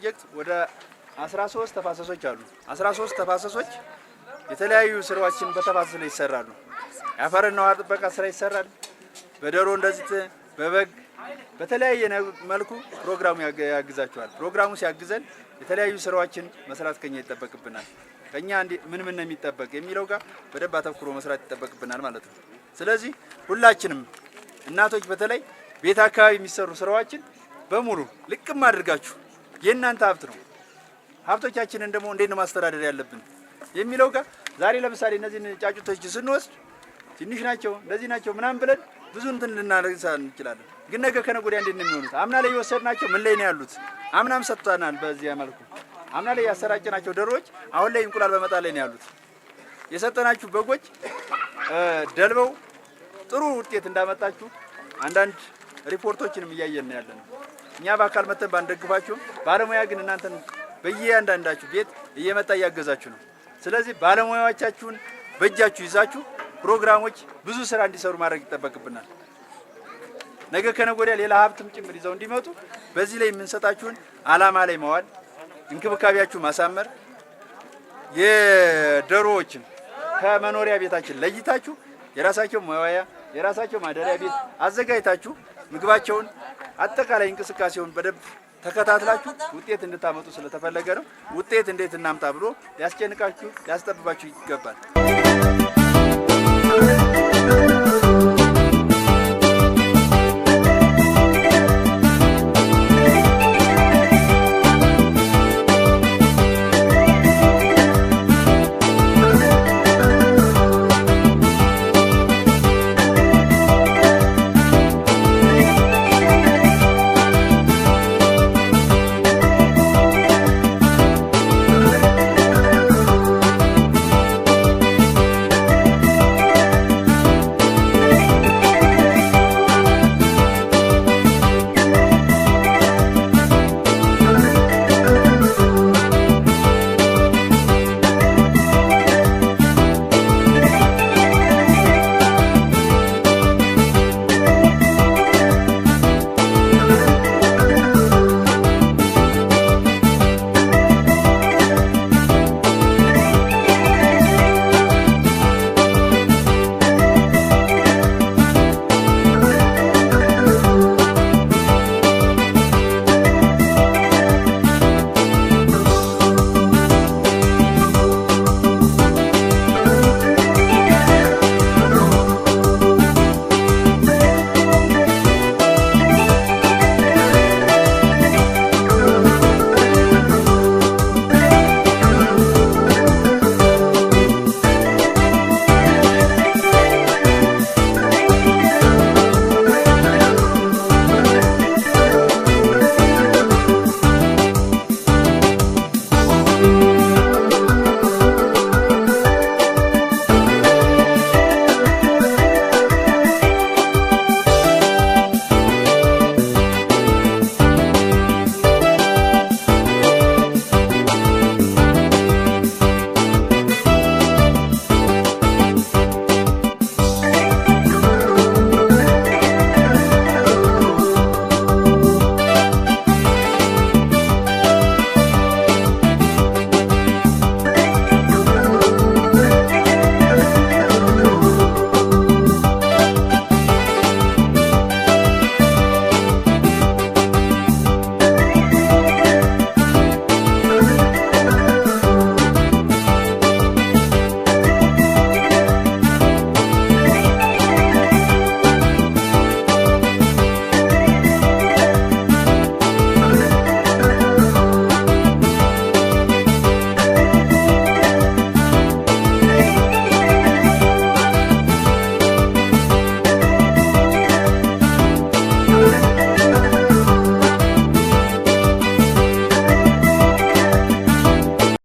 ፕሮጀክት ወደ 13 ተፋሰሶች አሉ። 13 ተፋሰሶች የተለያዩ ስራዎችን በተፋሰስ ላይ ይሰራሉ። የአፈርና ውሃ ጥበቃ ስራ ይሰራል። በደሮ እንደዚህ በበግ በተለያየ መልኩ ፕሮግራሙ ያግዛቸዋል። ፕሮግራሙ ሲያግዘን የተለያዩ ስራዎችን መስራት ከኛ ይጠበቅብናል። ከኛ ምን ነው የሚጠበቅ የሚለው ጋር በደንብ አተኩሮ መስራት ይጠበቅብናል ማለት ነው። ስለዚህ ሁላችንም እናቶች በተለይ ቤት አካባቢ የሚሰሩ ስራዎችን በሙሉ ልቅም አድርጋችሁ የእናንተ ሀብት ነው። ሀብቶቻችንን ደግሞ እንዴት ነው ማስተዳደር ያለብን የሚለው ጋር ዛሬ ለምሳሌ እነዚህን ጫጩቶች ስንወስድ ትንሽ ናቸው እንደዚህ ናቸው ምናምን ብለን ብዙ እንትን ልናነሳ እንችላለን። ግን ነገ ከነገ ወዲያ እንዴት ነው የሚሆኑት? አምና ላይ የወሰድናቸው ምን ላይ ነው ያሉት? አምናም ሰጥተናል። በዚያ መልኩ አምና ላይ ያሰራጨናቸው ዶሮዎች አሁን ላይ እንቁላል በመጣል ላይ ነው ያሉት። የሰጠናችሁ በጎች ደልበው ጥሩ ውጤት እንዳመጣችሁ አንዳንድ ሪፖርቶችንም እያየን ነው ያለነው። እኛ በአካል መተን ባንደግፋችሁ ባለሙያ ግን እናንተን በየአንዳንዳችሁ ቤት እየመጣ እያገዛችሁ ነው። ስለዚህ ባለሙያዎቻችሁን በእጃችሁ ይዛችሁ ፕሮግራሞች ብዙ ስራ እንዲሰሩ ማድረግ ይጠበቅብናል። ነገ ከነገ ወዲያ ሌላ ሀብትም ጭምር ይዘው እንዲመጡ በዚህ ላይ የምንሰጣችሁን አላማ ላይ መዋል፣ እንክብካቤያችሁ ማሳመር፣ የዶሮዎችን ከመኖሪያ ቤታችን ለይታችሁ የራሳቸው መዋያ የራሳቸው ማደሪያ ቤት አዘጋጅታችሁ ምግባቸውን አጠቃላይ እንቅስቃሴውን በደንብ ተከታትላችሁ ውጤት እንድታመጡ ስለተፈለገ ነው። ውጤት እንዴት እናምጣ ብሎ ሊያስጨንቃችሁ ሊያስጠብባችሁ ይገባል።